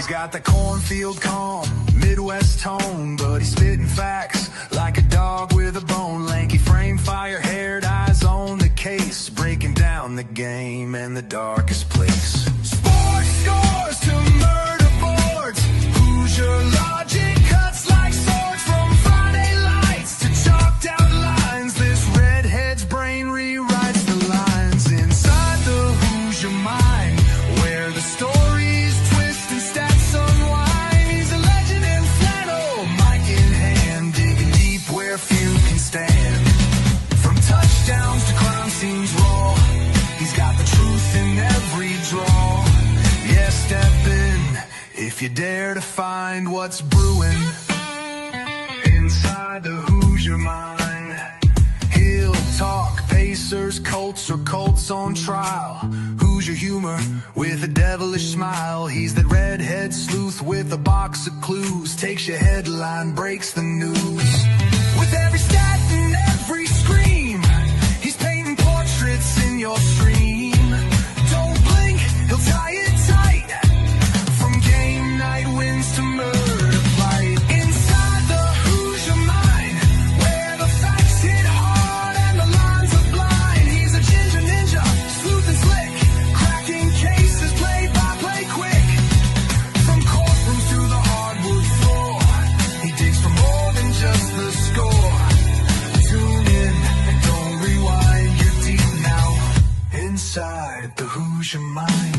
got the cornfield calm, Midwest tone, but he's spitting facts like a dog with a bone. Lanky frame, fire-haired, eyes on the case, breaking down the game and the darkest place. Sports scores to murder boards, Hoosier logic cuts like swords. From Friday lights to chalked out lines, this redhead's brain rewrites the lines. Inside the Hoosier mind, where the stories twist and stats unwind. He's a legend in flannel, mic in hand, digging deep where few can stand. From touchdowns to crime scenes raw, he's got the truth in every draw. Yeah, step in if you dare to find what's brewing inside the Hoosier mind. He'll talk Pacers, Colts, or Colts on trial. Hoosier humor with a devilish smile. He's that redhead sleuth with a box of clues. Takes your headline, breaks the news. With every stat and every scream, he's painting portraits in your stream. Don't blink, he'll tie it tight. From game night wins to murder fight. Inside the Hoosier mind, where the facts hit hard and the lines are blind. He's a ginger ninja, smooth and slick, cracking cases play by play quick. From courtrooms to the hardwood floor, he digs for more than just the score. Tune in and don't rewind, you're deep now inside the Hoosier mind.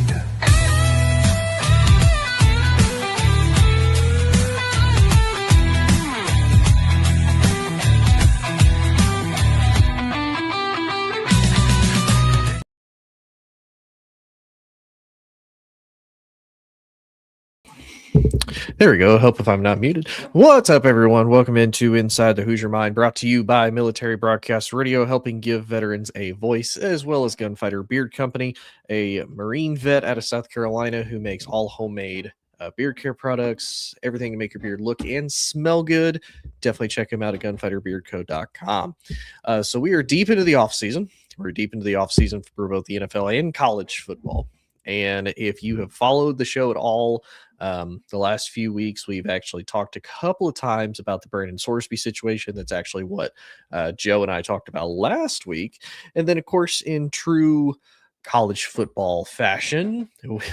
There we go. Hope if I'm not muted. What's up, everyone? Welcome into Inside the Hoosier Mind, brought to you by Military Broadcast Radio, helping give veterans a voice, as well as Gunfighter Beard Company, a Marine vet out of South Carolina who makes all homemade beard care products, everything to make your beard look and smell good. Definitely check them out at gunfighterbeardco.com. So we are deep into the off season. We're deep into the off season for both the NFL and college football. And if you have followed the show at all, the last few weeks, we've actually talked a couple of times about the Brendan Sorsby situation. That's actually what Joe and I talked about last week. And then, of course, in true college football fashion,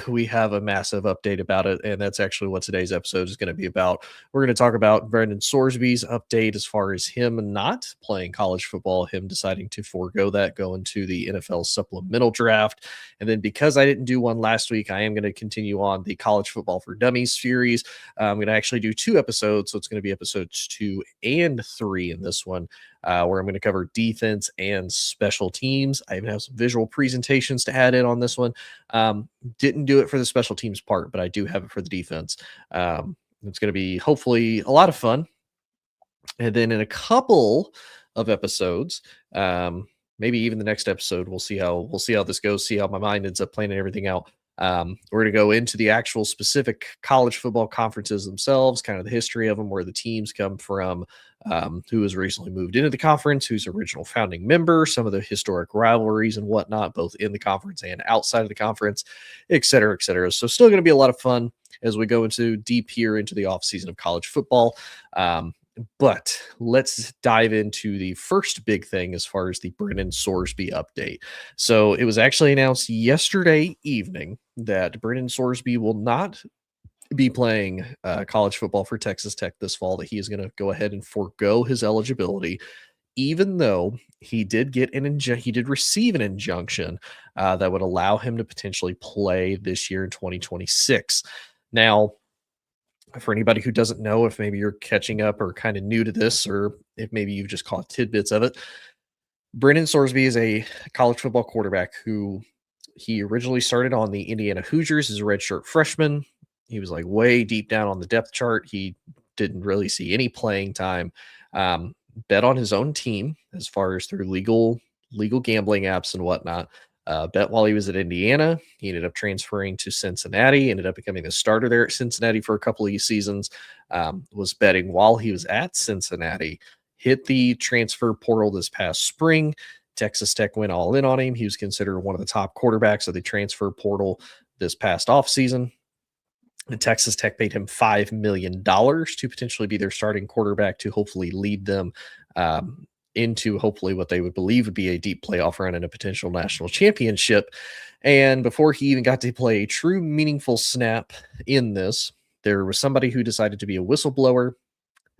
we have a massive update about it, and that's actually what today's episode is going to be about. We're going to talk about Brendan Sorsby's update as far as him not playing college football, him deciding to forego that, go into the NFL supplemental draft. And then, because I didn't do one last week, I am going to continue on the College Football for Dummies series. I'm going to actually do 2 episodes, so it's going to be episodes 2 and 3 in this one, where I'm going to cover defense and special teams. I even have some visual presentations to add in on this one. Didn't do it for the special teams part, but I do have it for the defense. It's going to be hopefully a lot of fun. And then in a couple of episodes, maybe even the next episode, we'll see how this goes, see how my mind ends up planning everything out. We're going to go into the actual specific college football conferences themselves, kind of the history of them, where the teams come from, who has recently moved into the conference, who's original founding member, some of the historic rivalries and whatnot, both in the conference and outside of the conference, et cetera, et cetera. So still going to be a lot of fun as we go into deep here into the offseason of college football. But let's dive into the first big thing as far as the Brendan Sorsby update. So it was actually announced yesterday evening that Brendan Sorsby will not be playing college football for Texas Tech this fall, that he is going to go ahead and forego his eligibility, even though he did get he did receive an injunction that would allow him to potentially play this year in 2026. Now, for anybody who doesn't know, if maybe you're catching up or kind of new to this, or if maybe you've just caught tidbits of it, Brendan Sorsby is a college football quarterback who he originally started on the Indiana Hoosiers as a redshirt freshman. He was like way deep down on the depth chart. He didn't really see any playing time. Bet on his own team as far as through legal gambling apps and whatnot. Bet while he was at Indiana. He ended up transferring to Cincinnati, ended up becoming the starter there at Cincinnati for a couple of seasons. Was betting while he was at Cincinnati. Hit the transfer portal this past spring. Texas Tech went all in on him. He was considered one of the top quarterbacks of the transfer portal this past offseason. And Texas Tech paid him $5 million to potentially be their starting quarterback to hopefully lead them into hopefully what they would believe would be a deep playoff run and a potential national championship. And before he even got to play a true meaningful snap in this, there was somebody who decided to be a whistleblower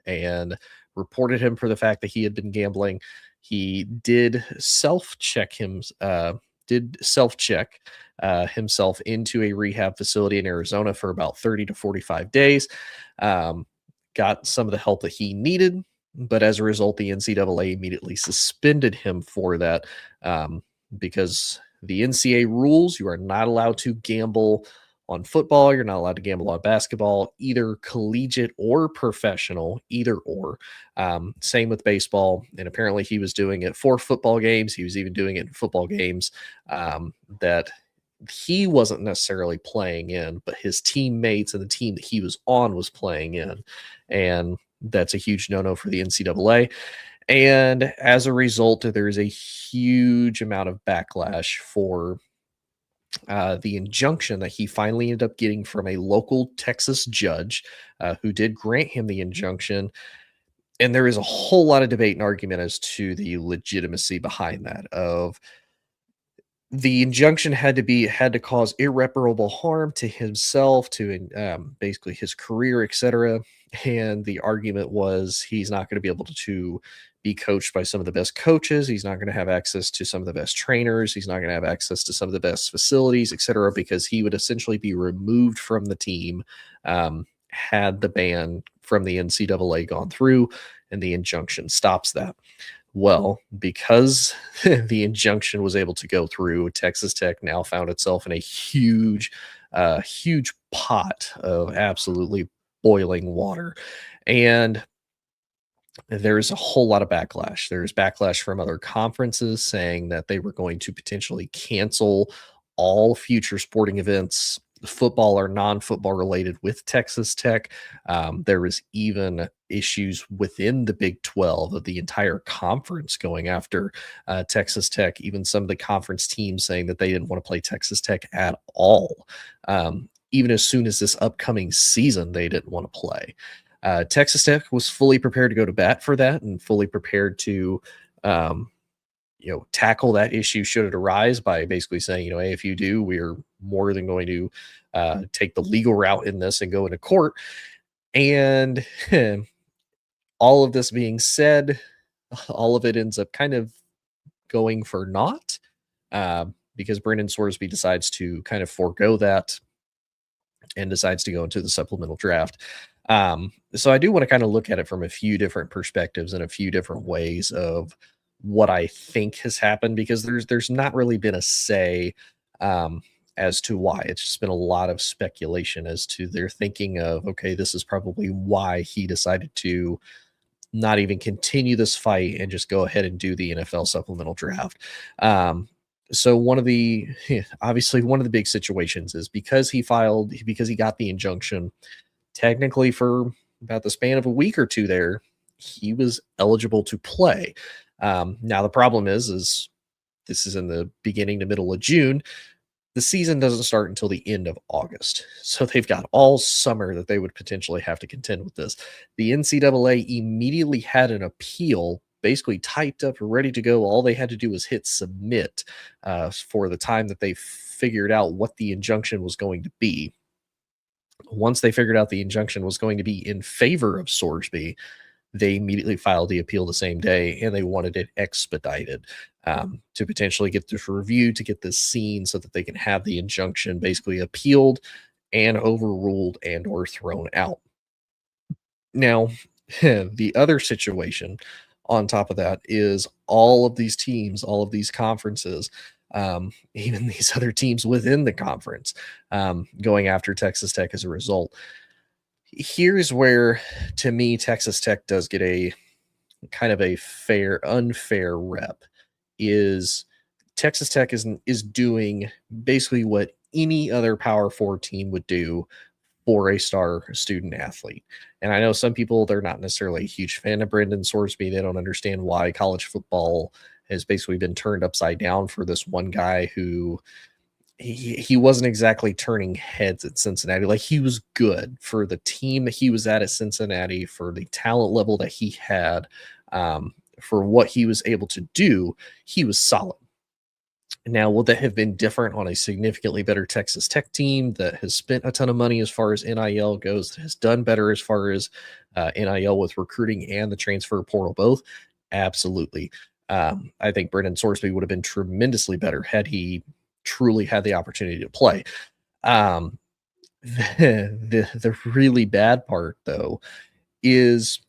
and reported him for the fact that he had been gambling. He did self-check himself into a rehab facility in Arizona for about 30 to 45 days. Got some of the help that he needed, but as a result, the NCAA immediately suspended him for that because the NCAA rules, you are not allowed to gamble on football. You're not allowed to gamble on basketball, either collegiate or professional, either or. Same with baseball. And apparently he was doing it for football games. He was even doing it in football games that he wasn't necessarily playing in, but his teammates and the team that he was on was playing in. And that's a huge no-no for the NCAA. And as a result, there is a huge amount of backlash for the injunction that he finally ended up getting from a local Texas judge who did grant him the injunction. And there is a whole lot of debate and argument as to the legitimacy behind that. Of the injunction had to cause irreparable harm to himself, to basically his career, etc. And the argument was he's not going to be able to be coached by some of the best coaches. He's not going to have access to some of the best trainers. He's not going to have access to some of the best facilities, etc. Because he would essentially be removed from the team had the ban from the NCAA gone through, and the injunction stops that. Well, because the injunction was able to go through, Texas Tech now found itself in a huge pot of absolutely boiling water. And there's a whole lot of backlash. There's backlash from other conferences saying that they were going to potentially cancel all future sporting events, football or non-football related, with Texas Tech. There was even issues within the Big 12 of the entire conference going after Texas Tech, even some of the conference teams saying that they didn't want to play Texas Tech at all. Even as soon as this upcoming season, they didn't want to play. Texas Tech was fully prepared to go to bat for that and fully prepared to tackle that issue should it arise by basically saying, hey, if you do, we're more than going to take the legal route in this and go into court. And all of this being said, all of it ends up kind of going for naught because Brendan Sorsby decides to kind of forego that and decides to go into the supplemental draft. So I do want to kind of look at it from a few different perspectives and a few different ways of what I think has happened, because there's not really been a say as to why. It's just been a lot of speculation as to their thinking of, okay, this is probably why he decided to not even continue this fight and just go ahead and do the NFL supplemental draft. So obviously one of the big situations is because he got the injunction, technically for about the span of a week or two there, he was eligible to play. Now the problem is this is in the beginning to middle of June. The season doesn't start until the end of August. So they've got all summer that they would potentially have to contend with this. The NCAA immediately had an appeal basically typed up, ready to go. All they had to do was hit submit for the time that they figured out what the injunction was going to be. Once they figured out the injunction was going to be in favor of Sorsby, they immediately filed the appeal the same day, and they wanted it expedited to potentially get this reviewed, to get this seen so that they can have the injunction basically appealed and overruled and or thrown out. Now, the other situation on top of that is all of these teams, all of these conferences, even these other teams within the conference going after Texas Tech as a result. Here's where, to me, Texas Tech does get a kind of a unfair rep. Is Texas Tech is doing basically what any other Power 4 team would do for a star student athlete. And I know some people, they're not necessarily a huge fan of Brendan Sorsby. They don't understand why college football has basically been turned upside down for this one guy who he wasn't exactly turning heads at Cincinnati. Like, he was good for the team that he was at Cincinnati, for the talent level that he had, for what he was able to do. He was solid. Now, would that have been different on a significantly better Texas Tech team that has spent a ton of money as far as NIL goes, that has done better as far as NIL with recruiting and the transfer portal both? Absolutely. I think Brendan Sorsby would have been tremendously better had he truly had the opportunity to play. Um, the really bad part, though, is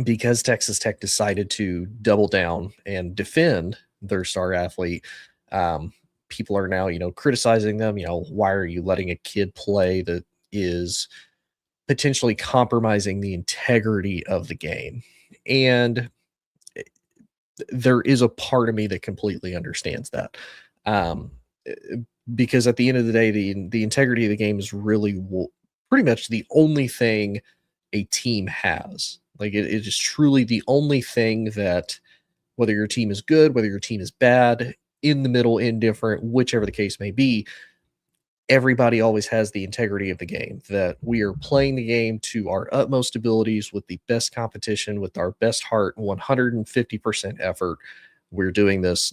because Texas Tech decided to double down and defend their star athlete. um, People are now, criticizing them. Why are you letting a kid play that is potentially compromising the integrity of the game? And eh, there is a part of me that completely understands that. Um, eh, because at the end of the day, the integrity of the game is really pretty much the only thing a team has. Like, it is truly the only thing that, whether your team is good, whether your team is bad, in the middle, indifferent, whichever the case may be, everybody always has the integrity of the game, that we are playing the game to our utmost abilities with the best competition, with our best heart, 150% effort. We're doing this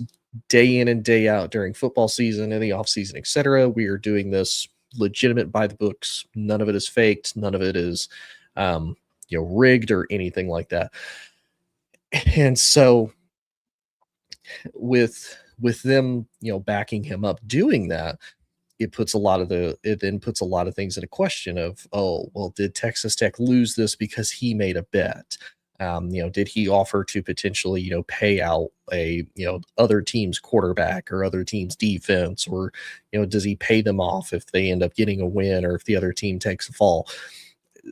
day in and day out during football season, in the off season, etc. We are doing this legitimate, by the books. None of it is faked. None of it is rigged or anything like that. And so with them, backing him up doing that, it then puts a lot of things into question of, oh, well, did Texas Tech lose this because he made a bet? Did he offer to potentially, pay out a, other team's quarterback or other team's defense? Or, does he pay them off if they end up getting a win or if the other team takes a fall?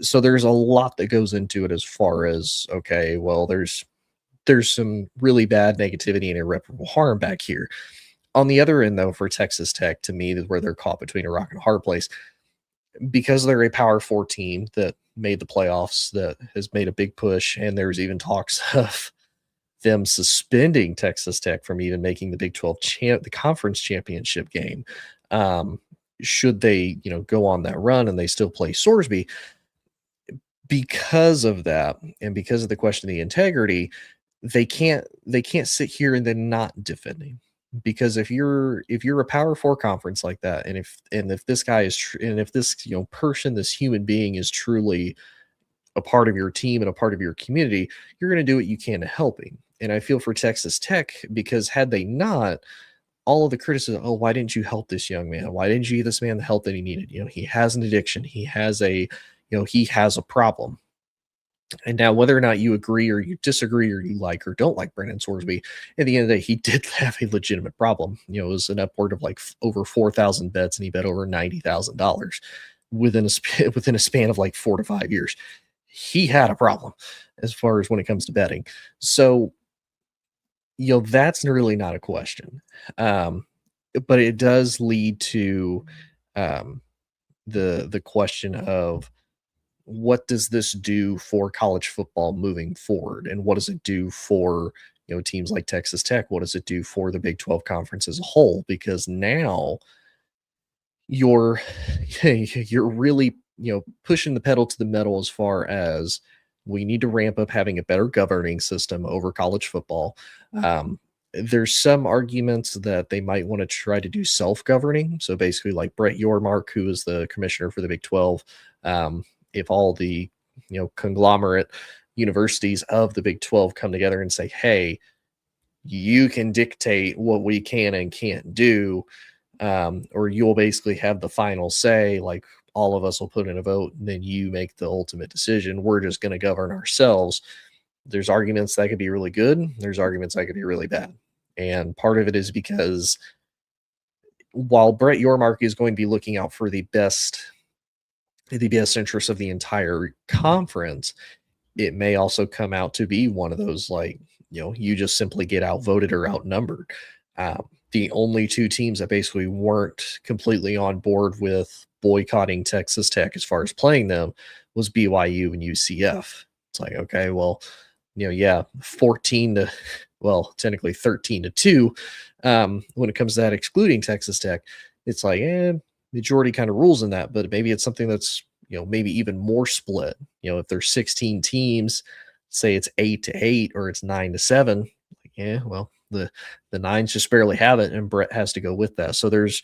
So there's a lot that goes into it, as far as, okay, well, there's some really bad negativity and irreparable harm back here. On the other end, though, for Texas Tech, to me, is where they're caught between a rock and a hard place, because they're a Power Four team that made the playoffs, that has made a big push, and there's even talks of them suspending Texas Tech from even making the Big 12 the conference championship game. Should they, go on that run and they still play Sorsby? Because of that, and because of the question of the integrity, they can't sit here and then not defending. Because if you're a Power Four conference like that, and if this guy is and if this, person, this human being, is truly a part of your team and a part of your community, you're going to do what you can to help him. And I feel for Texas Tech, because had they not, all of the criticism, oh, why didn't you help this young man? Why didn't you give this man the help that he needed? He has an addiction. He has a problem. And now, whether or not you agree or you disagree or you like or don't like Brendan Sorsby, at the end of the day, he did have a legitimate problem. It was an upward of like over 4,000 bets, and he bet over $90,000 within a span of like 4 to 5 years. He had a problem as far as when it comes to betting. So, that's really not a question. Um, but it does lead to um, the question of, what does this do for college football moving forward? And what does it do for, teams like Texas Tech? What does it do for the Big 12 conference as a whole? Because now you're you're really, pushing the pedal to the metal, as far as, we need to ramp up having a better governing system over college football. There's some arguments that they might want to try to do self-governing. So basically, like Brett Yormark, who is the commissioner for the Big 12, if all the, conglomerate universities of the Big 12 come together and say, hey, you can dictate what we can and can't do, or you'll basically have the final say, like, all of us will put in a vote and then you make the ultimate decision. We're just going to govern ourselves. There's arguments that could be really good. There's arguments that could be really bad. And part of it is because, while Brett Yormark is going to be looking out for the best interests of the entire conference, it may also come out to be one of those, like, you just simply get outvoted or outnumbered. The only two teams that basically weren't completely on board with boycotting Texas Tech as far as playing them was BYU and UCF. It's like, okay, well, yeah, 14 well, technically 13-2. When it comes to that, excluding Texas Tech, it's like, majority kind of rules in that, but maybe it's something that's, maybe even more split. If there's 16 teams, say it's 8-8 or it's 9-7, like, yeah, well, the nines just barely have it, and Brett has to go with that. So there's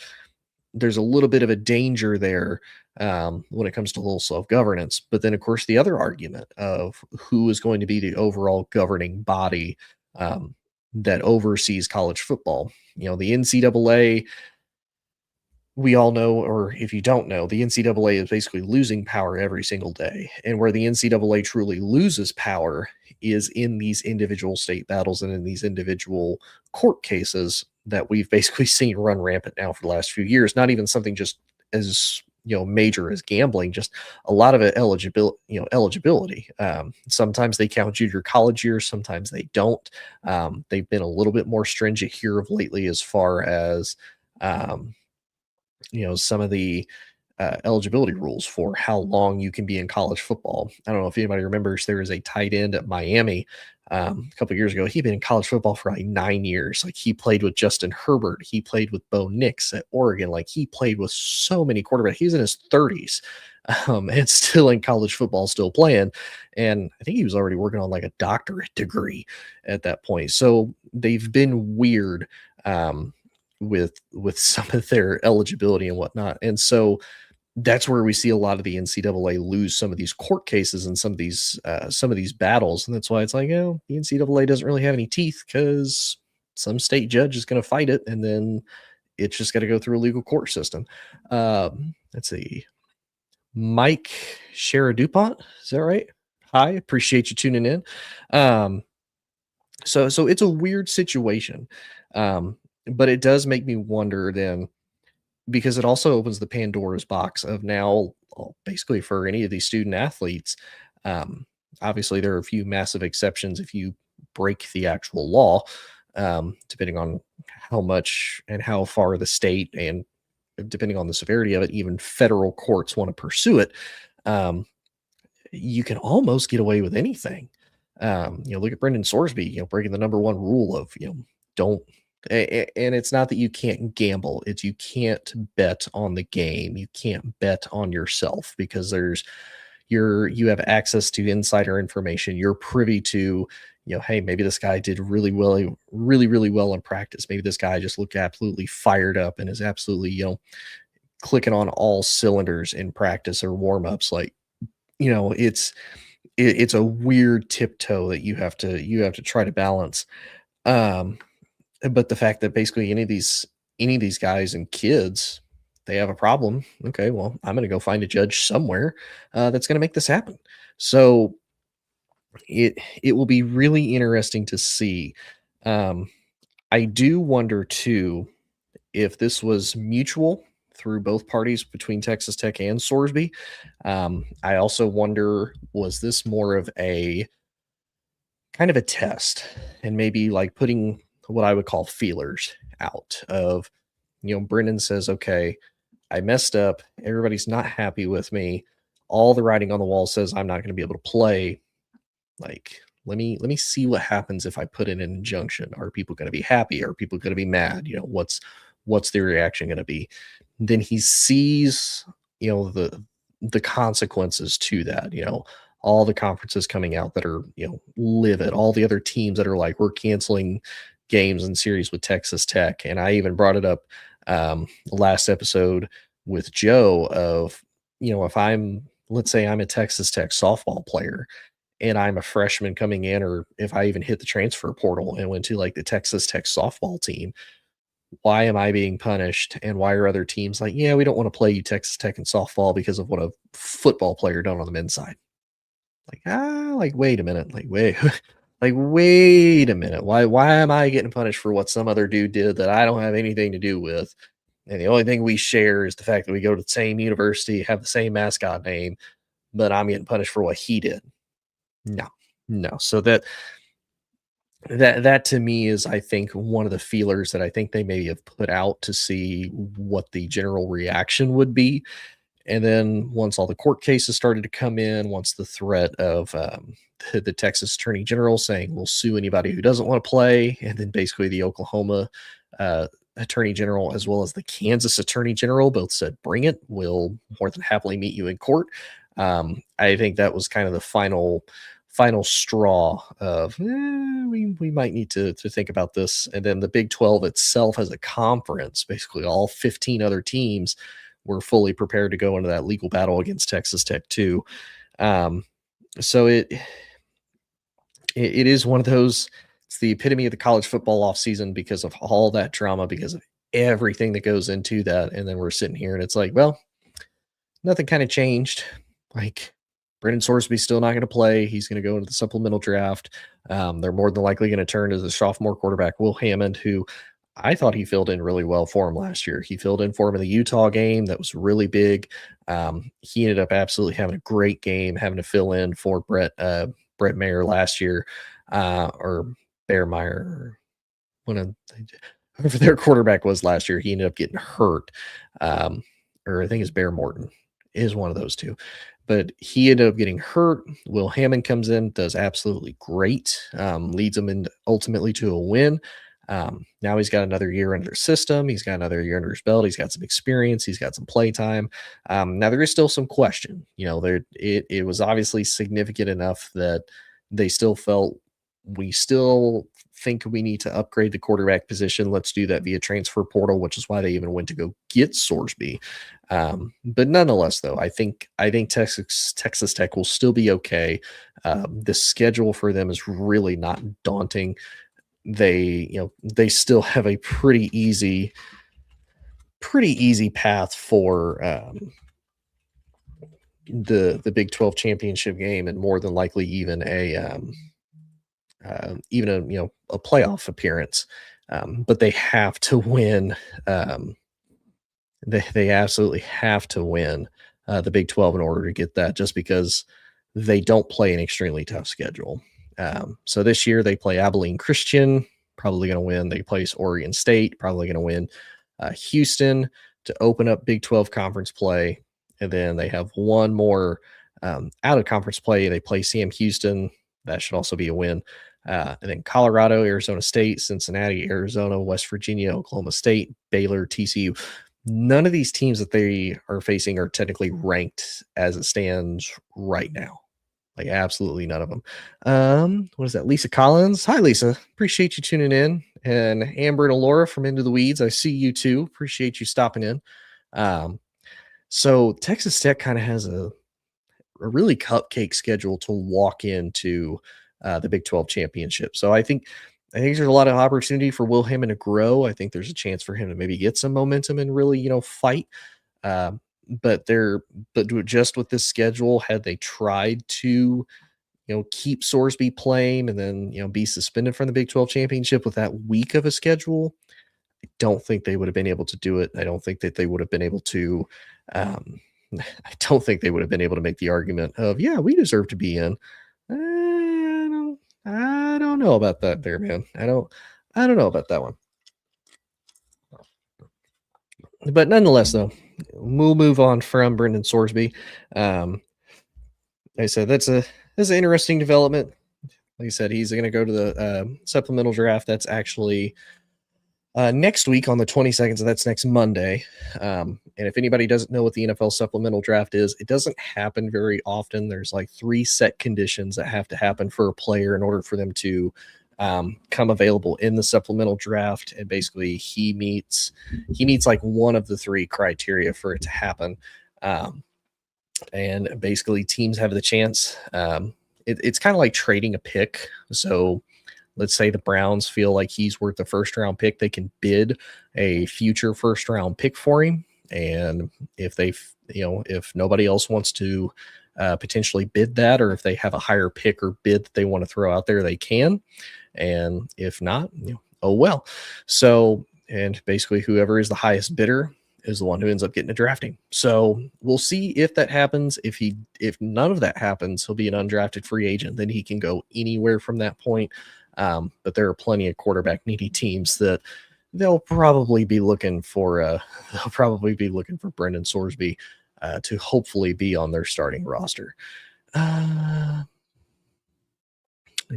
a little bit of a danger there when it comes to little self governance. But then, of course, the other argument of who is going to be the overall governing body um, that oversees college football. The NCAA, we all know, or if you don't know, the NCAA is basically losing power every single day. And where the NCAA truly loses power is in these individual state battles and in these individual court cases that we've basically seen run rampant now for the last few years. Not even something just as major as gambling, just a lot of it eligibility. Sometimes they count junior college years, sometimes they don't. They've been a little bit more stringent here of lately as far as um, some of the eligibility rules for how long you can be in college football. I don't know if anybody remembers, there was a tight end at Miami a couple of years ago. He'd been in college football for like 9 years. Like, he played with Justin Herbert, he played with Bo Nix at Oregon. Like, he played with so many quarterbacks. He's in his 30s. And still in college football, still playing. And I think he was already working on like a doctorate degree at that point. So they've been weird with some of their eligibility and whatnot. And so that's where we see a lot of the NCAA lose some of these court cases and some of these battles. And that's why it's like, the NCAA doesn't really have any teeth, because some state judge is going to fight it, and then it's just got to go through a legal court system. Let's see. Mike Shara DuPont, is that right? Hi, appreciate you tuning in. Um, so it's a weird situation. But it does make me wonder then, because it also opens the Pandora's box of now, basically, for any of these student athletes. Um, Obviously, there are a few massive exceptions if you break the actual law, depending on how much and how far the state, and depending on the severity of it, even federal courts want to pursue it. Um, you can almost get away with anything. Look at Brendan Sorsby, breaking the number one rule of, don't. And it's not that you can't gamble; it's you can't bet on the game. You can't bet on yourself, because you have access to insider information. You're privy to, hey, maybe this guy did really well in practice. Maybe this guy just looked absolutely fired up and is absolutely, clicking on all cylinders in practice or warmups. Like, it's a weird tiptoe that you have to try to balance. Um, but the fact that basically any of these guys and kids, they have a problem. Okay, well, I'm going to go find a judge somewhere that's going to make this happen. So it will be really interesting to see. Um, I do wonder too if this was mutual through both parties between Texas Tech and Sorsby. I also wonder, was this more of a kind of a test, and maybe like putting what I would call feelers out of, Brendan says, okay, I messed up. Everybody's not happy with me. All the writing on the wall says I'm not going to be able to play. Like, let me see what happens if I put in an injunction. Are people going to be happy? Are people going to be mad? What's their reaction going to be? Then he sees, the consequences to that. All the conferences coming out that are, livid. All the other teams that are like, we're canceling games and series with Texas Tech. And I even brought it up last episode with Joe of, if let's say I'm a Texas Tech softball player and I'm a freshman coming in, or if I even hit the transfer portal and went to like the Texas Tech softball team, why am I being punished? And why are other teams like, yeah, we don't want to play you Texas Tech in softball because of what a football player done on the men's side? Like, wait a minute, like, wait a minute. Why am I getting punished for what some other dude did that I don't have anything to do with? And the only thing we share is the fact that we go to the same university, have the same mascot name, but I'm getting punished for what he did. No, no. So that to me is, I think, one of the feelers that I think they may have put out to see what the general reaction would be. And then once all the court cases started to come in, once the threat of the Texas Attorney General saying we'll sue anybody who doesn't want to play, and then basically the Oklahoma uh, Attorney General as well as the Kansas Attorney General both said, "Bring it. We'll more than happily meet you in court." I think that was kind of the final straw of we might need to think about this. And then the Big 12 itself as a conference, basically all 15 other teams were fully prepared to go into that legal battle against Texas Tech too. So it is one of those. It's the epitome of the college football offseason because of all that drama, because of everything that goes into that. And then we're sitting here and it's like, well, nothing kind of changed. Like Brendan Sorsby's still not going to play. He's going to go into the supplemental draft. They're more than likely going to turn to the sophomore quarterback, Will Hammond, who I thought he filled in really well for him last year. He filled in for him in the Utah game. That was really big. He ended up absolutely having a great game, having to fill in for Brett Mayer last year, or Bear Meyer, whoever their quarterback was last year. He ended up getting hurt, or I think it's Bear Morton is one of those two. But he ended up getting hurt. Will Hammond comes in, does absolutely great, leads them in ultimately to a win. Now he's got another year under his system. He's got another year under his belt. He's got some experience. He's got some play time. Now there is still some question. It was obviously significant enough that they still felt we still think we need to upgrade the quarterback position. Let's do that via transfer portal, which is why they even went to go get Sorsby. But nonetheless, though, I think Texas Tech will still be okay. The schedule for them is really not daunting. They still have a pretty easy path for the Big 12 championship game, and more than likely even a playoff appearance. But they have to win. They absolutely have to win the Big 12 in order to get that, just because they don't play an extremely tough schedule. So this year they play Abilene Christian, probably going to win. They place Oregon State, probably going to win. Houston to open up Big 12 conference play. And then they have one more out of conference play. They play Sam Houston. That should also be a win. And then Colorado, Arizona State, Cincinnati, Arizona, West Virginia, Oklahoma State, Baylor, TCU. None of these teams that they are facing are technically ranked as it stands right now. Like absolutely none of them. What is that? Lisa Collins. Hi, Lisa. Appreciate you tuning in. And Amber and Laura from Into the Weeds. I see you too. Appreciate you stopping in. So Texas Tech kind of has a really cupcake schedule to walk into the Big 12 championship. So I think there's a lot of opportunity for Will Hammond to grow. I think there's a chance for him to maybe get some momentum and really, fight. But just with this schedule, had they tried to, keep Sorsby playing and then, be suspended from the Big 12 championship with that weak of a schedule, I don't think they would have been able to do it. I don't think that they would have been able to. I don't think they would have been able to make the argument of, yeah, we deserve to be in. I don't know about that there, man. I don't know about that one. But nonetheless, though, we'll move on from Brendan Sorsby. Like I said, that's an interesting development. Like I said, he's going to go to the supplemental draft. That's actually next week on the 22nd, so that's next Monday. And if anybody doesn't know what the NFL supplemental draft is, it doesn't happen very often. There's like 3 set conditions that have to happen for a player in order for them to come available in the supplemental draft. And basically he meets like one of the 3 criteria for it to happen. And basically teams have the chance. It's kind of like trading a pick. So let's say the Browns feel like he's worth a first-round pick. They can bid a future first-round pick for him. And if if nobody else wants to potentially bid that, or if they have a higher pick or bid that they want to throw out there, they can. And if not, oh well. So, and basically whoever is the highest bidder is the one who ends up getting a drafting. So we'll see if that happens. If none of that happens, he'll be an undrafted free agent. Then he can go anywhere from that point. But there are plenty of quarterback needy teams that they'll probably be looking for Brendan Sorsby to hopefully be on their starting roster.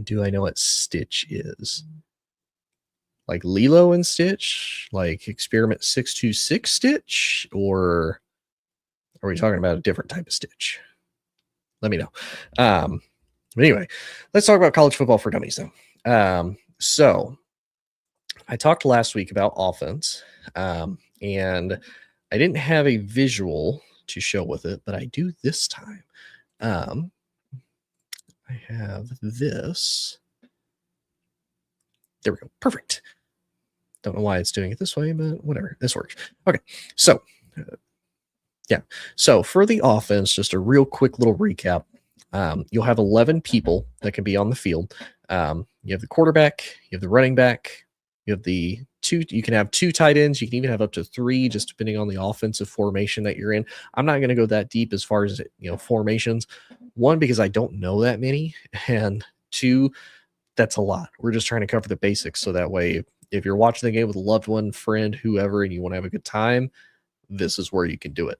Do I know what Stitch is? Like Lilo and Stitch? Like Experiment 626 Stitch? Or are we talking about a different type of Stitch? Let me know. But anyway, let's talk about college football for dummies, though. So I talked last week about offense, and I didn't have a visual to show with it, but I do this time. I have this. There we go. Perfect. Don't know why it's doing it this way, but whatever. This works. Okay. So, yeah. So for the offense, just a real quick little recap. You'll have 11 people that can be on the field. You have the quarterback, you have the running back, you have the two. You can have 2 tight ends. You can even have up to 3, just depending on the offensive formation that you're in. I'm not going to go that deep as far as formations. 1, because I don't know that many, and 2, that's a lot. We're just trying to cover the basics, so that way, if you're watching the game with a loved one, friend, whoever, and you want to have a good time, this is where you can do it.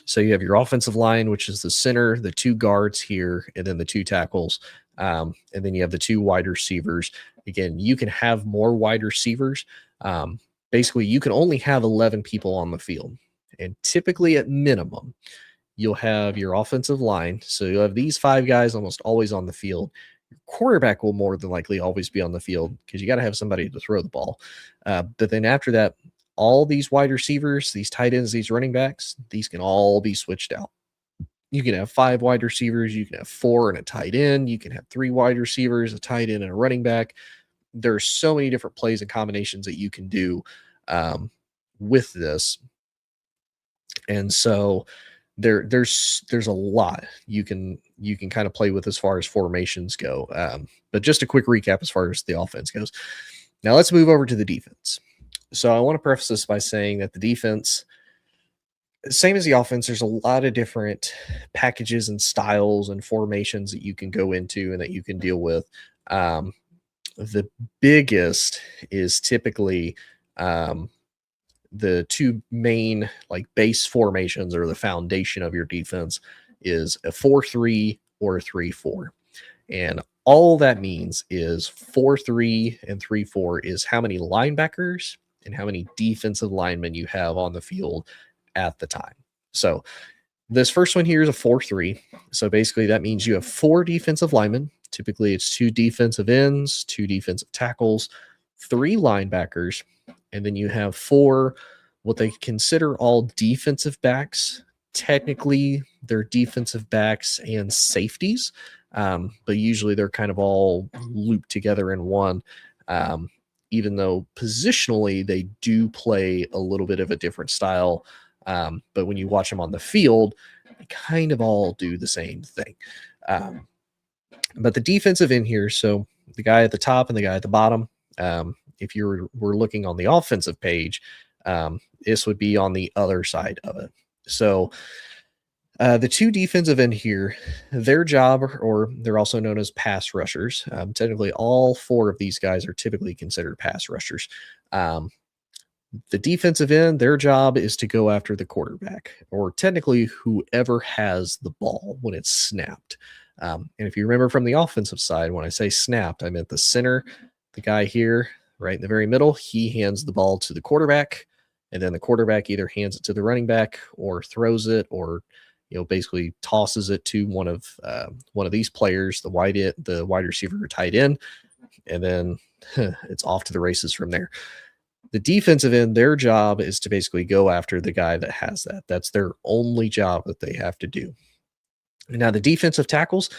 So you have your offensive line, which is the center, the 2 guards here, and then the 2 tackles. And then you have the 2 wide receivers. Again, you can have more wide receivers. Basically, you can only have 11 people on the field. And typically, at minimum, you'll have your offensive line. So you'll have these 5 guys almost always on the field. Your quarterback will more than likely always be on the field because you got to have somebody to throw the ball. But then after that, all these wide receivers, these tight ends, these running backs, these can all be switched out. You can have 5 wide receivers. You can have 4 and a tight end. You can have 3 wide receivers, a tight end, and a running back. There's so many different plays and combinations that you can do with this. And so there's a lot you can kind of play with as far as formations go. But just a quick recap as far as the offense goes. Now let's move over to the defense. So I want to preface this by saying that the defense, same as the offense, there's a lot of different packages and styles and formations that you can go into and that you can deal with. The biggest is typically the 2 main like base formations, or the foundation of your defense, is a 4-3 or a 3-4. And all that means is 4-3 and 3-4 is how many linebackers and how many defensive linemen you have on the field at the time. So this first one here is a 4-3. So basically that means you have 4 defensive linemen. Typically it's 2 defensive ends, 2 defensive tackles, 3 linebackers, and then you have 4 what they consider all defensive backs. Technically they're defensive backs and safeties, but usually they're kind of all looped together in one. Even though positionally they do play a little bit of a different style. But when you watch them on the field, they kind of all do the same thing. But the defensive end here, so the guy at the top and the guy at the bottom, if we're looking on the offensive page, this would be on the other side of it. So the 2 defensive end here, their job, or they're also known as pass rushers. Technically, all 4 of these guys are typically considered pass rushers. The defensive end, their job is to go after the quarterback, or technically whoever has the ball when it's snapped. And if you remember from the offensive side, when I say snapped, I meant the center, the guy here, right in the very middle, he hands the ball to the quarterback, and then the quarterback either hands it to the running back or throws it, or basically tosses it to one of these players, the wide receiver or tight end, and then it's off to the races from there. The defensive end, their job is to basically go after the guy that has that. That's their only job that they have to do. Now, the defensive tackles,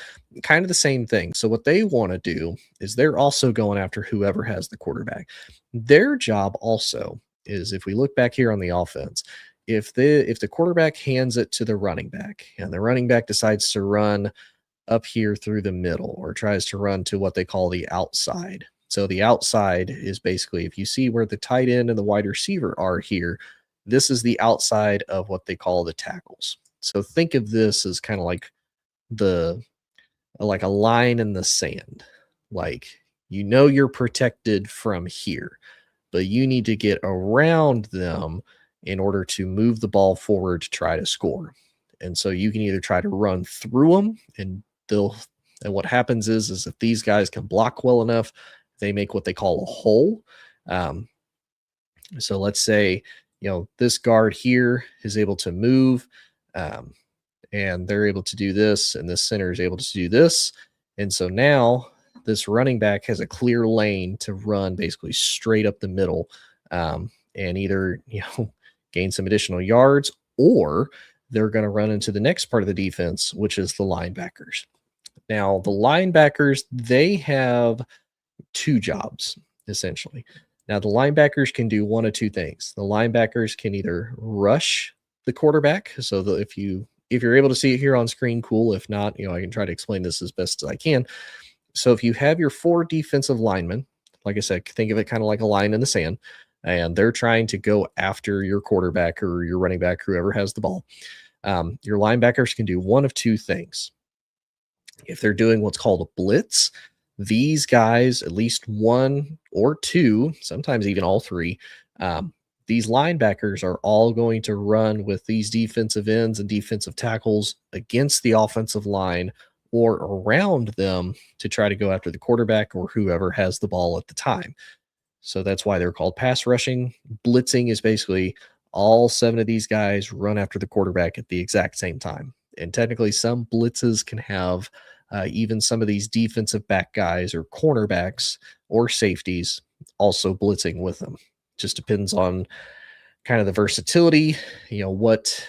kind of the same thing. So what they want to do is they're also going after whoever has the quarterback. Their job also is, if we look back here on the offense, if the quarterback hands it to the running back and the running back decides to run up here through the middle, or tries to run to what they call the outside. So the outside is basically, if you see where the tight end and the wide receiver are here, this is the outside of what they call the tackles. So think of this as kind of like a line in the sand. Like, you're protected from here, but you need to get around them in order to move the ball forward to try to score. And so you can either try to run through them, and what happens is if these guys can block well enough, they make what they call a hole. Um, so let's say, this guard here is able to move, um, and they're able to do this, and this center is able to do this. And so now this running back has a clear lane to run basically straight up the middle, and either, gain some additional yards, or they're going to run into the next part of the defense, which is the linebackers. Now, the linebackers, they have two jobs, essentially. Now, the linebackers can do one of two things. The linebackers can either rush the quarterback. So if you're able to see it here on screen, cool. If not, I can try to explain this as best as I can. So if you have your 4 defensive linemen, like I said, think of it kind of like a line in the sand, and they're trying to go after your quarterback or your running back, whoever has the ball. Your linebackers can do one of two things. If they're doing what's called a blitz, these guys, at least one or two, sometimes even all three, these linebackers are all going to run with these defensive ends and defensive tackles against the offensive line or around them to try to go after the quarterback or whoever has the ball at the time. So that's why they're called pass rushing. Blitzing is basically all 7 of these guys run after the quarterback at the exact same time. And technically, some blitzes can have even some of these defensive back guys or cornerbacks or safeties also blitzing with them. Just depends on kind of the versatility, what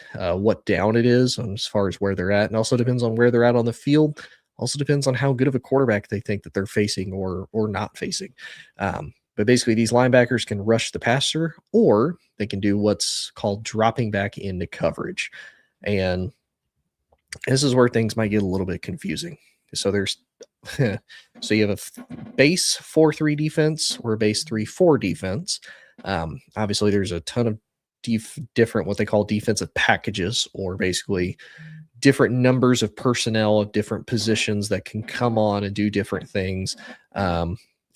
down it is as far as where they're at, and also depends on where they're at on the field. Also depends on how good of a quarterback they think that they're facing or not facing. But basically, these linebackers can rush the passer, or they can do what's called dropping back into coverage. And this is where things might get a little bit confusing. So there's so you have a base 4-3 defense or a base 3-4 defense. Obviously, there's a ton of different what they call defensive packages, or basically different numbers of personnel of different positions that can come on and do different things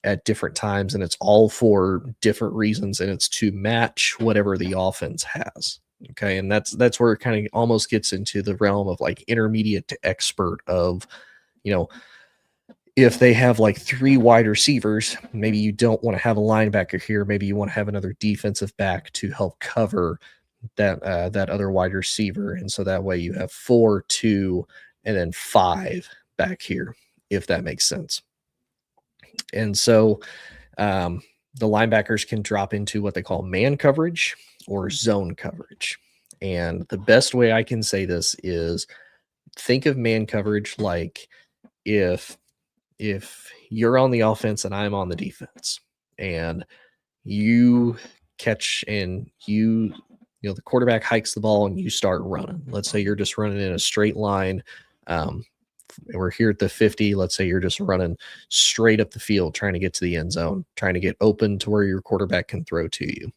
at different times, and it's all for different reasons, and it's to match whatever the offense has. Okay, and that's where it kind of almost gets into the realm of like intermediate to expert of, if they have like 3 wide receivers, maybe you don't want to have a linebacker here. Maybe you want to have another defensive back to help cover that other wide receiver, and so that way you have 4, 2, and then 5 back here, if that makes sense. And so the linebackers can drop into what they call man coverage or zone coverage. And the best way I can say this is, think of man coverage like if you're on the offense and I'm on the defense, and you catch and the quarterback hikes the ball and you start running. Let's say you're just running in a straight line. We're here at the 50. Let's say you're just running straight up the field, trying to get to the end zone, trying to get open to where your quarterback can throw to you.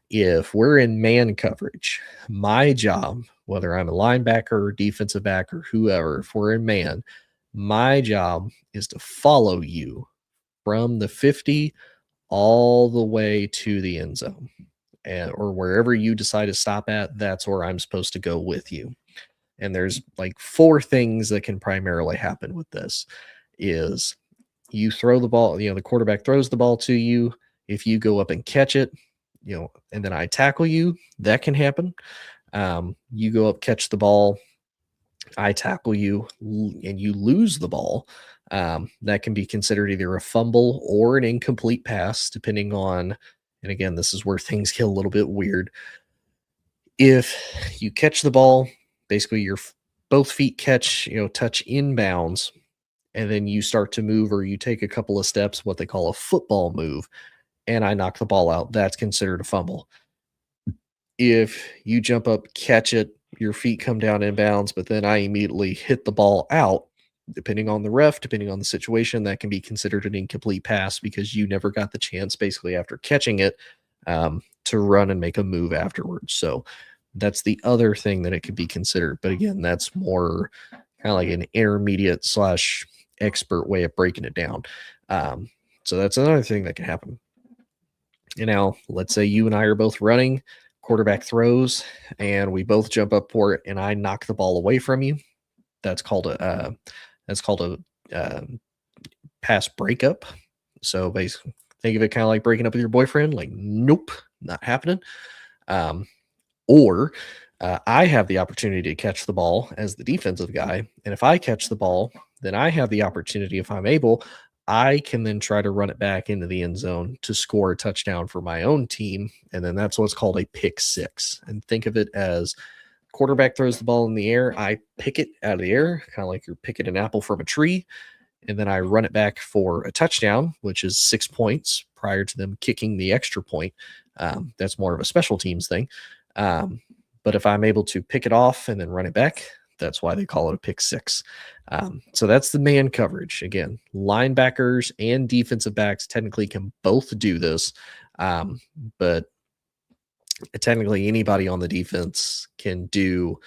If we're in man coverage, my job, whether I'm a linebacker or defensive back or whoever, if we're in man, my job is to follow you from the 50 all the way to the end zone, or wherever you decide to stop at. That's where I'm supposed to go with you. And there's like 4 things that can primarily happen with this. Is you throw the ball, the quarterback throws the ball to you. If you go up and catch it, and then I tackle you, that can happen. You go up, catch the ball, I tackle you, and you lose the ball. That can be considered either a fumble or an incomplete pass, depending on, and again, this is where things get a little bit weird. If you catch the ball, basically your both feet touch inbounds, and then you start to move, or you take a couple of steps, what they call a football move, and I knock the ball out, that's considered a fumble. If you jump up, catch it, your feet come down inbounds, but then I immediately hit the ball out, depending on the ref, depending on the situation, that can be considered an incomplete pass because you never got the chance, basically, after catching it, to run and make a move afterwards. So that's the other thing that it could be considered. But again, that's more kind of like an intermediate / expert way of breaking it down. So that's another thing that can happen. Now, let's say you and I are both running. quarterback throws, and we both jump up for it, and I knock the ball away from you. That's called a pass breakup. So basically, think of it kind of like breaking up with your boyfriend. Like, nope, not happening. Um, or I have the opportunity to catch the ball as the defensive guy, and if I catch the ball, then I have the opportunity, if I'm able, I can then try to run it back into the end zone to score a touchdown for my own team, and then that's what's called a pick six. And think of it as quarterback throws the ball in the air, I pick it out of the air, kind of like you're picking an apple from a tree, and then I run it back for a touchdown, which is 6 points prior to them kicking the extra point. That's more of a special teams thing. But if I'm able to pick it off and then run it back, that's why they call it a pick six. So that's the man coverage. Again, linebackers and defensive backs technically can both do this, but technically anybody on the defense can do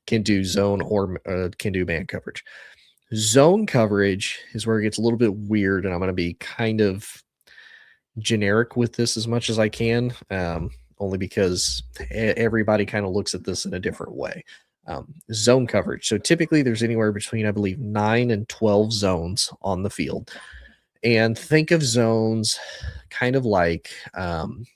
can do zone or can do man coverage. Zone coverage is where it gets a little bit weird, and I'm going to be kind of generic with this as much as I can, only because everybody kind of looks at this in a different way. Zone coverage. So typically there's anywhere between, I believe, 9 and 12 zones on the field. And think of zones kind of like, kind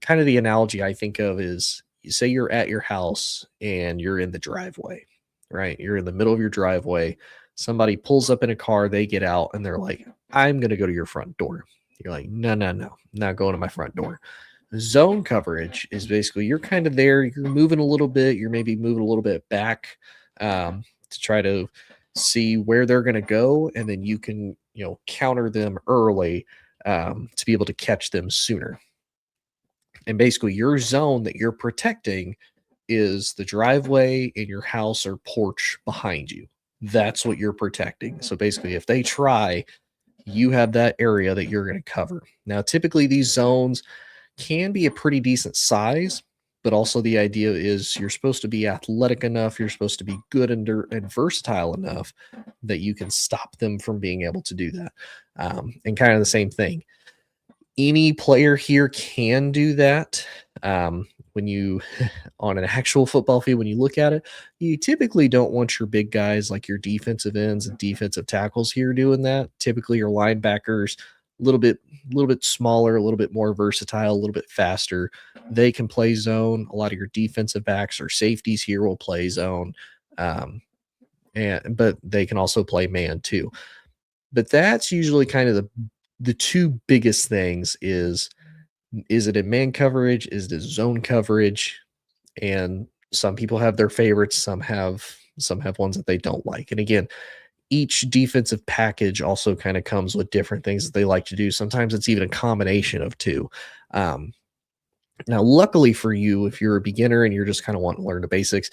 of the analogy I think of is, you say you're at your house and you're in the driveway, right? You're in the middle of your driveway. Somebody pulls up in a car, they get out, and they're like, I'm going to go to your front door. You're like, no, not going to my front door. Zone coverage is basically you're kind of there, you're moving a little bit, you're maybe moving a little bit back to try to see where they're going to go, and then you can, counter them early to be able to catch them sooner. And basically, your zone that you're protecting is the driveway in your house or porch behind you. That's what you're protecting. So basically, if they try, you have that area that you're going to cover. Now, typically, these zones can be a pretty decent size, but also the idea is you're supposed to be athletic enough, you're supposed to be good and versatile enough that you can stop them from being able to do that. And kind of the same thing. Any player here can do that. When you, on an actual football field, when you look at it, you typically don't want your big guys like your defensive ends and defensive tackles here doing that. Typically, your linebackers, a little bit smaller, a little bit more versatile, a little bit faster. They can play zone. A lot of your defensive backs or safeties here will play zone, but they can also play man too. But that's usually kind of the two biggest things is it a man coverage? Is it zone coverage? And some people have their favorites. Some have ones that they don't like. And again, each defensive package also kind of comes with different things that they like to do. Sometimes it's even a combination of two. Now, luckily for you, if you're a beginner and you're just kind of wanting to learn the basics,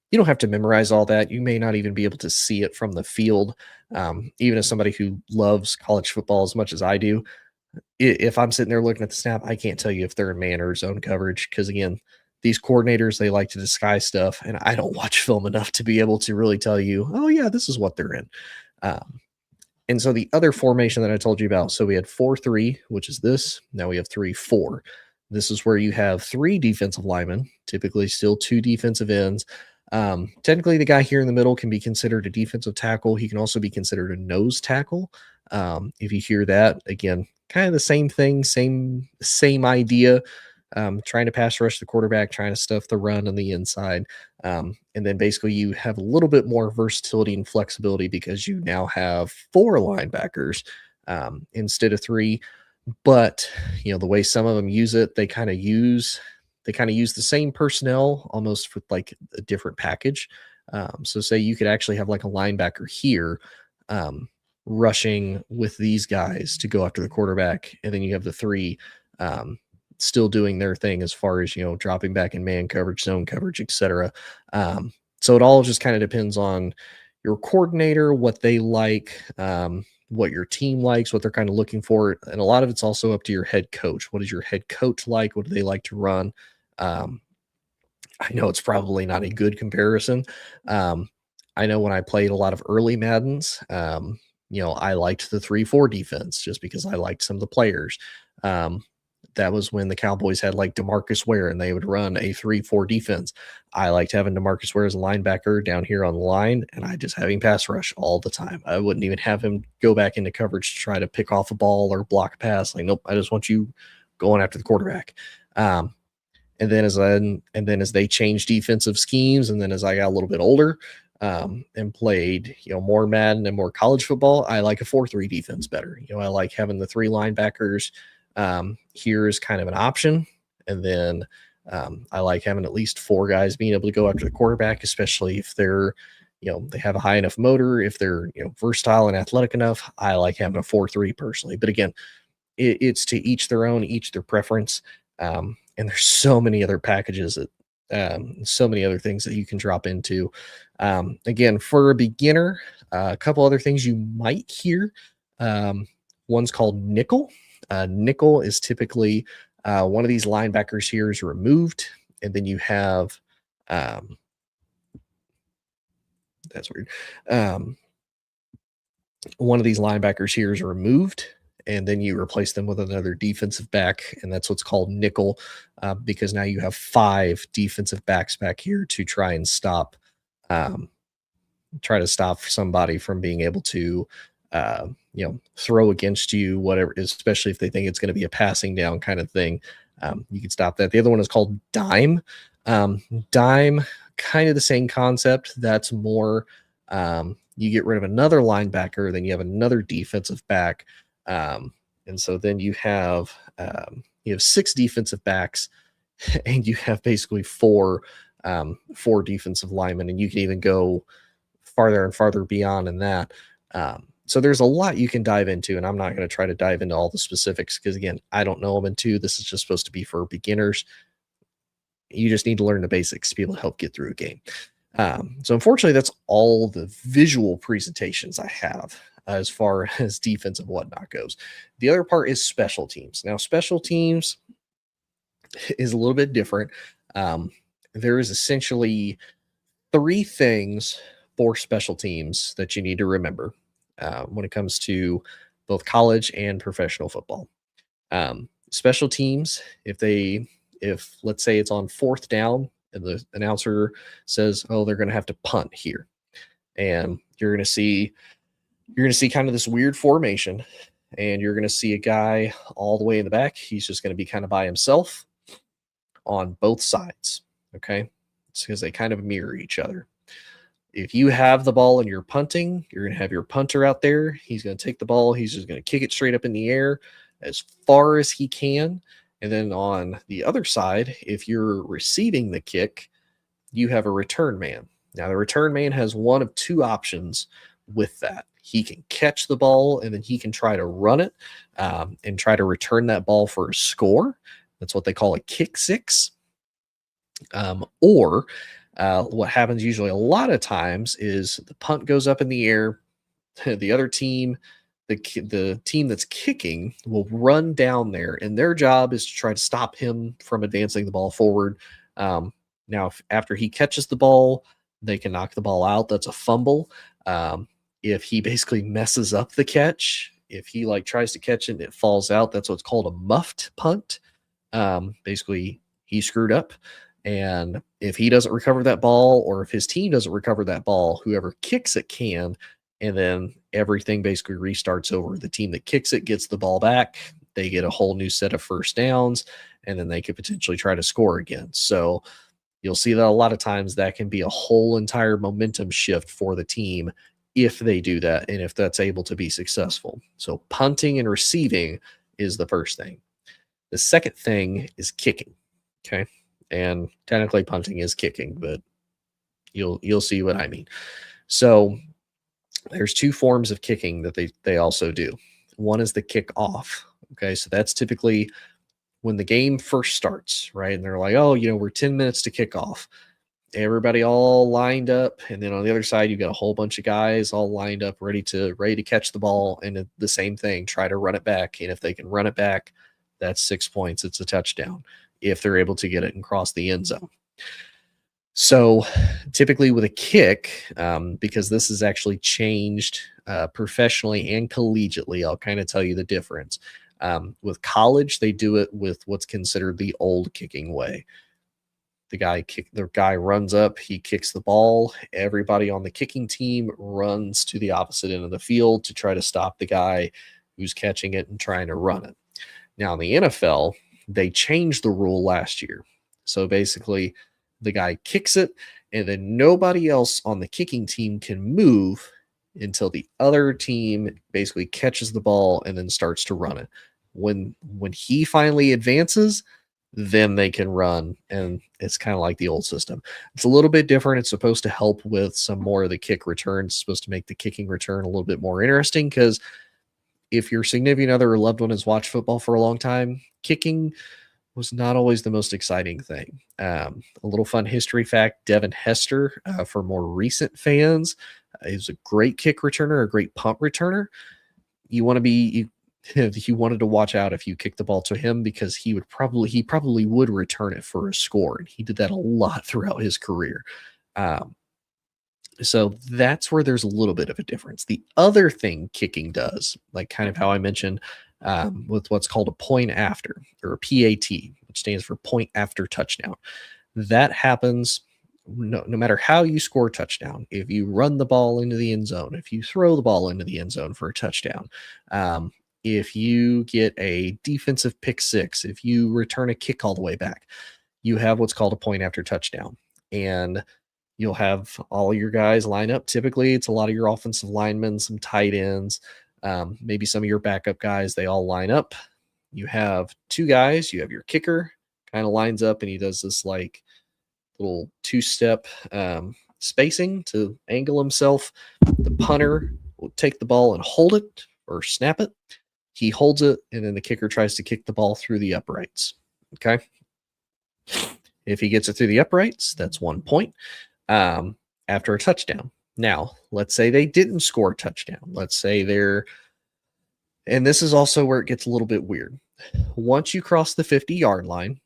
you don't have to memorize all that. You may not even be able to see it from the field. Even as somebody who loves college football as much as I do, if I'm sitting there looking at the snap, I can't tell you if they're in man or zone coverage because, again, these coordinators, they like to disguise stuff, and I don't watch film enough to be able to really tell you, oh, yeah, this is what they're in. And so the other formation that I told you about, so we had 4-3, which is this. Now we have 3-4. This is where you have 3 defensive linemen, typically still 2 defensive ends. Technically, the guy here in the middle can be considered a defensive tackle. He can also be considered a nose tackle. If you hear that, again, kind of the same thing, same idea. Trying to pass rush the quarterback, trying to stuff the run on the inside. And then basically you have a little bit more versatility and flexibility because you now have 4 linebackers instead of 3. But, the way some of them use it, they kind of use the same personnel almost for like a different package. So say you could actually have like a linebacker here rushing with these guys to go after the quarterback. And then you have the 3 still doing their thing as far as, dropping back in man coverage, zone coverage, etc. So it all just kind of depends on your coordinator, what they like, what your team likes, what they're kind of looking for. And a lot of it's also up to your head coach. What does your head coach like? What do they like to run? I know it's probably not a good comparison. I know when I played a lot of early Maddens, I liked the 3-4 defense just because I liked some of the players. That was when the Cowboys had like DeMarcus Ware and they would run a 3-4 defense. I liked having DeMarcus Ware as a linebacker down here on the line, and I just have him pass rush all the time. I wouldn't even have him go back into coverage to try to pick off a ball or block a pass. Like, nope, I just want you going after the quarterback. And then as they changed defensive schemes, and then as I got a little bit older, and played, more Madden and more college football, I like a 4-3 defense better. I like having the 3 linebackers here is kind of an option. And then I like having at least 4 guys being able to go after the quarterback, especially if they're, they have a high enough motor, if they're, versatile and athletic enough. I like having a 4-3 personally. But again, it's to each their own, each their preference. And there's so many other packages that, so many other things that you can drop into. Again, for a beginner, a couple other things you might hear. One's called nickel. Nickel is typically one of these linebackers here is removed, and then you have that's weird. One of these linebackers here is removed, and then you replace them with another defensive back, and that's what's called nickel, because now you have 5 defensive backs back here to try and stop somebody from being able to throw against you, whatever, especially if they think it's going to be a passing down kind of thing. You can stop that. The other one is called dime. Dime, kind of the same concept. That's more you get rid of another linebacker, then you have another defensive back. And so then you have 6 defensive backs, and you have basically 4 defensive linemen, and you can even go farther and farther beyond in that. So there's a lot you can dive into, and I'm not going to try to dive into all the specifics because, again, I don't know them into. This is just supposed to be for beginners. You just need to learn the basics to be able to help get through a game. So unfortunately, that's all the visual presentations I have as far as defense and whatnot goes. The other part is special teams. Now, special teams is a little bit different. There is essentially 3 things for special teams that you need to remember when it comes to both college and professional football. Special teams, if let's say it's on 4th down and the announcer says, oh, they're going to have to punt here, and you're going to see kind of this weird formation, and you're going to see a guy all the way in the back. He's just going to be kind of by himself on both sides. Okay. It's because they kind of mirror each other. If you have the ball and you're punting, you're going to have your punter out there. He's going to take the ball. He's just going to kick it straight up in the air as far as he can. And then on the other side, if you're receiving the kick, you have a return man. Now, the return man has one of 2 options with that. He can catch the ball, and then he can try to run it and try to return that ball for a score. That's what they call a kick 6. Or what happens usually a lot of times is the punt goes up in the air. The other team, the team that's kicking, will run down there, and their job is to try to stop him from advancing the ball forward. Now, after he catches the ball, they can knock the ball out. That's a fumble. If he basically messes up the catch, if he tries to catch it and it falls out, that's what's called a muffed punt. Basically, he screwed up. And if he doesn't recover that ball, or if his team doesn't recover that ball, whoever kicks it can, and then everything basically restarts over. The team that kicks it gets the ball back. They get a whole new set of first downs, and then they could potentially try to score again. So you'll see that a lot of times that can be a whole entire momentum shift for the team if they do that, and if that's able to be successful. So punting and receiving is the first thing. The second thing is kicking. Okay. And technically punting is kicking, but you'll see what I mean. So there's 2 forms of kicking that they also do. One is the kick off. Okay. So that's typically when the game first starts, right? And they're like, oh, we're 10 minutes to kick off. Everybody all lined up. And then on the other side, you got a whole bunch of guys all lined up, ready to catch the ball. And the same thing, try to run it back. And if they can run it back, that's 6 points. It's a touchdown if they're able to get it and cross the end zone. So typically with a kick, because this is actually changed professionally and collegiately, I'll kind of tell you the difference. With college, they do it with what's considered the old kicking way. The guy runs up, he kicks the ball. Everybody on the kicking team runs to the opposite end of the field to try to stop the guy who's catching it and trying to run it. Now in the NFL, they changed the rule last year. So basically, the guy kicks it, and then nobody else on the kicking team can move until the other team basically catches the ball and then starts to run it. When he finally advances, then they can run, and it's kind of like the old system. It's a little bit different. It's supposed to help with some more of the kick returns. It's supposed to make the kicking return a little bit more interesting, because if your significant other or loved one has watched football for a long time, kicking was not always the most exciting thing. A little fun history fact: Devin Hester, for more recent fans, is a great kick returner, a great punt returner. You want to be you wanted to watch out if you kick the ball to him, because he probably would return it for a score, and he did that a lot throughout his career. Um, so that's where there's a little bit of a difference. The other thing kicking does, like kind of how I mentioned, with what's called a point after, or a PAT, which stands for point after touchdown. That happens no matter how you score a touchdown. If you run the ball into the end zone, if you throw the ball into the end zone for a touchdown, if you get a defensive pick six, if you return a kick all the way back, you have what's called a point after touchdown. And you'll have all your guys line up. Typically, it's a lot of your offensive linemen, some tight ends, maybe some of your backup guys. They all line up. You have two guys. You have your kicker, kind of lines up, and he does this like little two-step spacing to angle himself. The punter will take the ball and hold it or snap it. He holds it, and then the kicker tries to kick the ball through the uprights. Okay. If he gets it through the uprights, that's 1 point. After a touchdown. Now, let's say they didn't score a touchdown. Let's say and this is also where it gets a little bit weird. Once you cross the 50-yard line,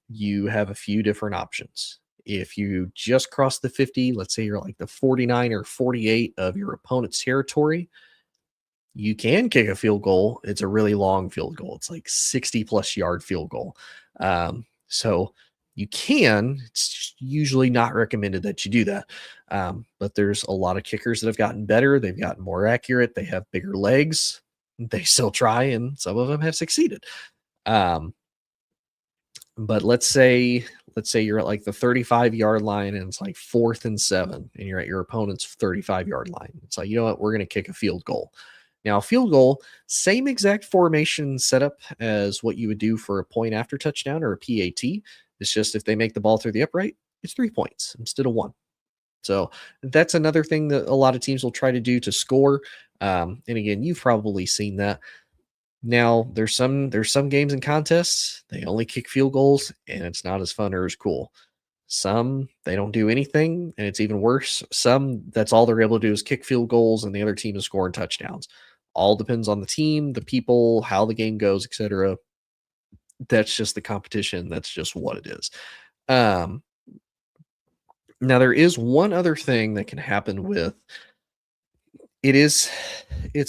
you have a few different options. If you just cross the 50, let's say you're like the 49 or 48 of your opponent's territory, you can kick a field goal. It's a really long field goal. It's like 60+ yard field goal. So you can. It's just usually not recommended that you do that. But there's a lot of kickers that have gotten better. They've gotten more accurate. They have bigger legs. They still try, and some of them have succeeded. But let's say you're at like the 35-yard line, and it's like 4th and 7, and you're at your opponent's 35-yard line. It's like, you know what? We're going to kick a field goal. Now, a field goal, same exact formation setup as what you would do for a point after touchdown or a PAT. It's just if they make the ball through the upright, it's 3 points instead of 1. So that's another thing that a lot of teams will try to do to score. And again, you've probably seen that. Now, there's some games and contests, they only kick field goals, and it's not as fun or as cool. Some, they don't do anything, and it's even worse. Some, that's all they're able to do is kick field goals, and the other team is scoring touchdowns. All depends on the team, the people, how the game goes, etc. That's just the competition. That's just what it is. Now, there is one other thing that can happen with it's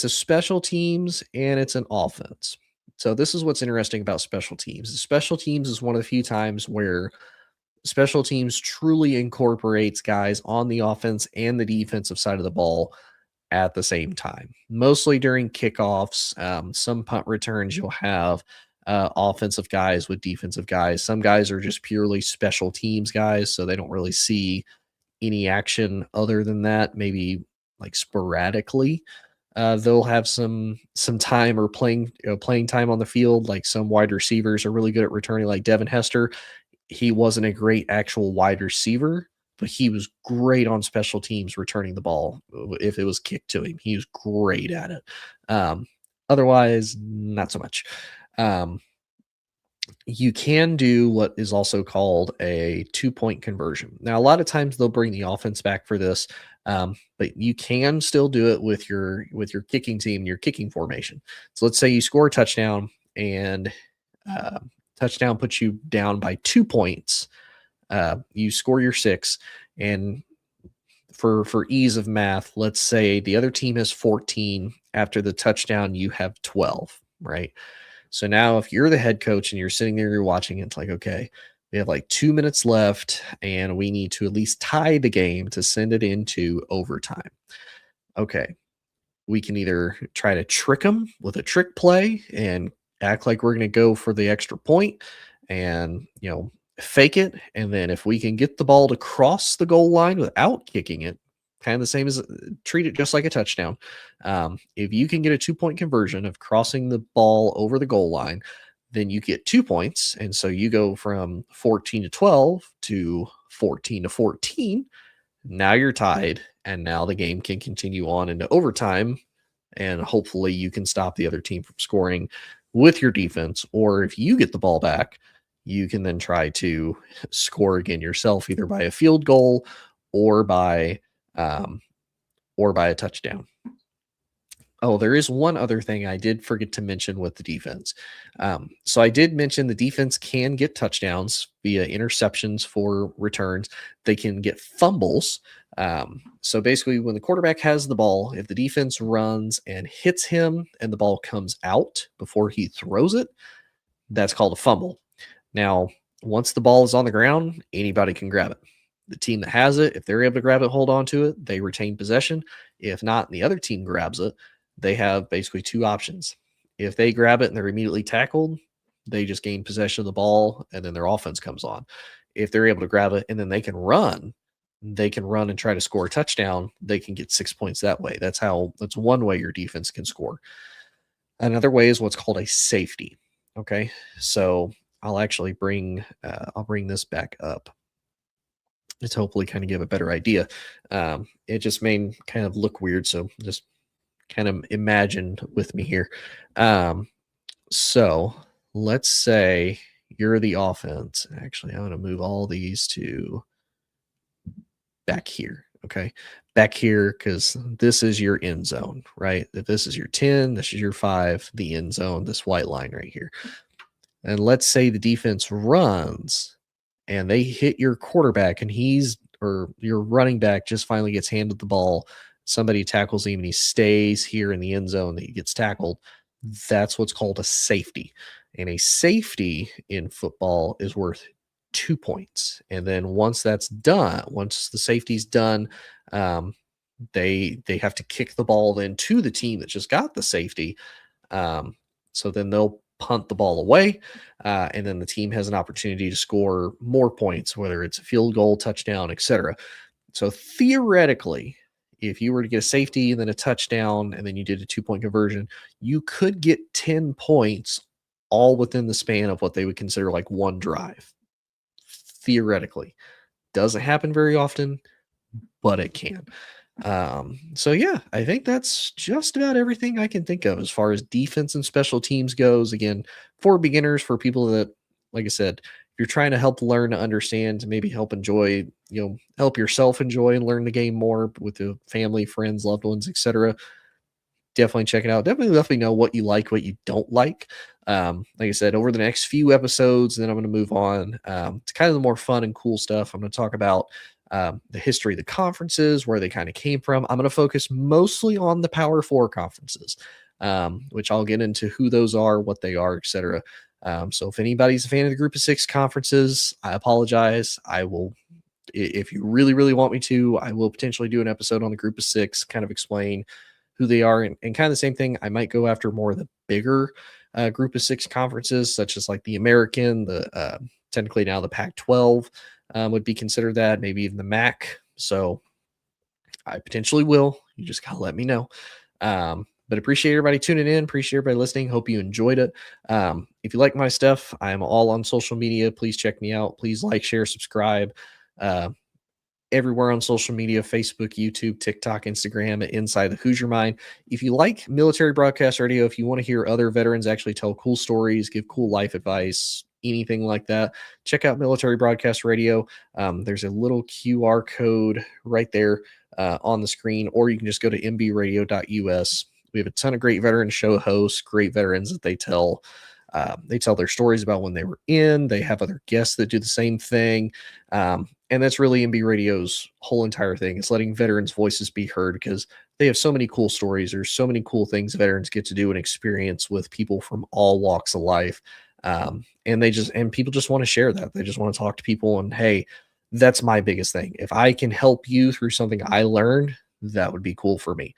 a special teams and it's an offense. So this is what's interesting about special teams. Special teams is one of the few times where special teams truly incorporates guys on the offense and the defensive side of the ball at the same time. Mostly during kickoffs, some punt returns, you'll have offensive guys with defensive guys. Some guys are just purely special teams guys, so they don't really see any action other than that. Maybe like sporadically, they'll have some time or playing time on the field. Like some wide receivers are really good at returning, like Devin Hester. He wasn't a great actual wide receiver, but he was great on special teams returning the ball if it was kicked to him. He was great at it. Otherwise, not so much. You can do what is also called a 2-point conversion. Now, a lot of times they'll bring the offense back for this, but you can still do it with your kicking team, your kicking formation. So let's say you score a touchdown, and touchdown puts you down by 2 points. You score your 6, and for ease of math, let's say the other team has 14. After the touchdown, you have 12, right? So now if you're the head coach and you're sitting there, you're watching, it's like, okay, we have like 2 minutes left and we need to at least tie the game to send it into overtime. Okay, we can either try to trick them with a trick play and act like we're going to go for the extra point and, fake it. And then if we can get the ball to cross the goal line without kicking it, kind of the same as treat it just like a touchdown. If you can get a 2 point conversion of crossing the ball over the goal line, then you get 2 points. And so you go from 14-12 to 14-14. Now you're tied, and now the game can continue on into overtime, and hopefully you can stop the other team from scoring with your defense. Or if you get the ball back, you can then try to score again yourself, either by a field goal or by a touchdown. Oh, there is one other thing I did forget to mention with the defense. So I did mention the defense can get touchdowns via interceptions for returns. They can get fumbles. So basically, when the quarterback has the ball, if the defense runs and hits him and the ball comes out before he throws it, that's called a fumble. Now, once the ball is on the ground, anybody can grab it. The team that has it, if they're able to grab it, hold on to it, they retain possession. If not, the other team grabs it, they have basically two options. If they grab it and they're immediately tackled, they just gain possession of the ball and then their offense comes on. If they're able to grab it and then they can run and try to score a touchdown, they can get 6 points that way. That's one way your defense can score. Another way is what's called a safety. Okay. So I'll actually bring this back up. It's hopefully kind of give a better idea. It just may kind of look weird. So just kind of imagine with me here. So let's say you're the offense. Actually, I'm going to move all these to back here. Okay. Back here, because this is your end zone, right? If this is your 10, this is your 5, the end zone, this white line right here. And let's say the defense runs and they hit your quarterback and your running back just finally gets handed the ball. Somebody tackles him and he stays here in the end zone that he gets tackled. That's what's called a safety. And a safety in football is worth 2 points. And then once that's done, once the safety's done, they have to kick the ball then to the team that just got the safety. So then they'll punt the ball away, and then the team has an opportunity to score more points, whether it's a field goal, touchdown, etc. So theoretically, if you were to get a safety and then a touchdown, and then you did a 2-point conversion, you could get 10 points all within the span of what they would consider like one drive. Theoretically. Doesn't happen very often, but it can. So yeah, I think that's just about everything I can think of as far as defense and special teams goes. Again, for beginners, for people that, like I said, if you're trying to help learn to understand, to maybe help enjoy, help yourself enjoy and learn the game more with the family, friends, loved ones, etc. Definitely check it out. Definitely let me know what you like, what you don't like. Like I said, over the next few episodes, then I'm going to move on to kind of the more fun and cool stuff. I'm going to talk about the history of the conferences, where they kind of came from. I'm going to focus mostly on the Power Four conferences, which I'll get into who those are, what they are, etc. So if anybody's a fan of the Group of Six conferences, I apologize. I will, if you really, really want me to, I will potentially do an episode on the Group of Six, kind of explain who they are, and kind of the same thing. I might go after more of the bigger Group of Six conferences, such as like the American, the technically now the Pac-12 would be considered that, maybe even the MAC. So I potentially will. You just gotta let me know. But appreciate everybody tuning in. Appreciate everybody listening. Hope you enjoyed it. If you like my stuff, I'm all on social media. Please check me out. Please like, share, subscribe. Everywhere on social media, Facebook, YouTube, TikTok, Instagram, at Inside the Hoosier Mind. If you like military broadcast radio, if you want to hear other veterans actually tell cool stories, give cool life advice, anything like that, check out Military Broadcast Radio. There's a little QR code right there on the screen, or you can just go to mbradio.us. We have a ton of great veteran show hosts, great veterans that they tell their stories about when they were in. They have other guests that do the same thing. And that's really MB Radio's whole entire thing. It's letting veterans' voices be heard because they have so many cool stories. There's so many cool things veterans get to do and experience with people from all walks of life. And people just want to share that. They just want to talk to people. And hey, that's my biggest thing. If I can help you through something I learned, that would be cool for me.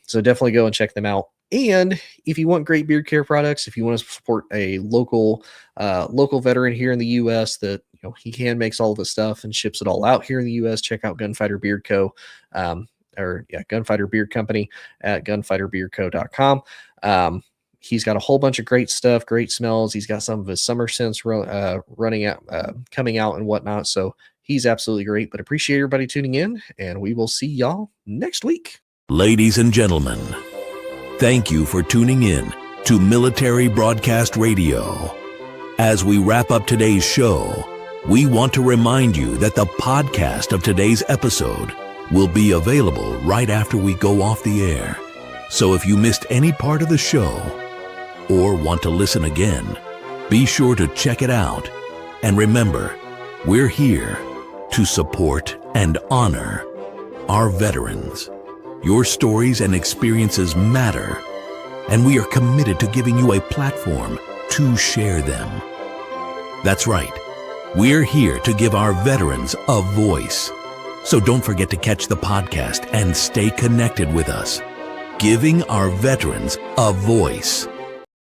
So definitely go and check them out. And if you want great beard care products, if you want to support a local veteran here in the U.S. that he makes all this stuff and ships it all out here in the U.S., check out Gunfighter Beard Co. Gunfighter Beard Company at gunfighterbeardco.com. He's got a whole bunch of great stuff, great smells. He's got some of his summer scents coming out and whatnot. So he's absolutely great. But appreciate everybody tuning in, and we will see y'all next week. Ladies and gentlemen, thank you for tuning in to Military Broadcast Radio. As we wrap up today's show, we want to remind you that the podcast of today's episode will be available right after we go off the air. So if you missed any part of the show or want to listen again, be sure to check it out. And remember, we're here to support and honor our veterans. Your stories and experiences matter, and we are committed to giving you a platform to share them. That's right. We're here to give our veterans a voice. So don't forget to catch the podcast and stay connected with us. Giving our veterans a voice.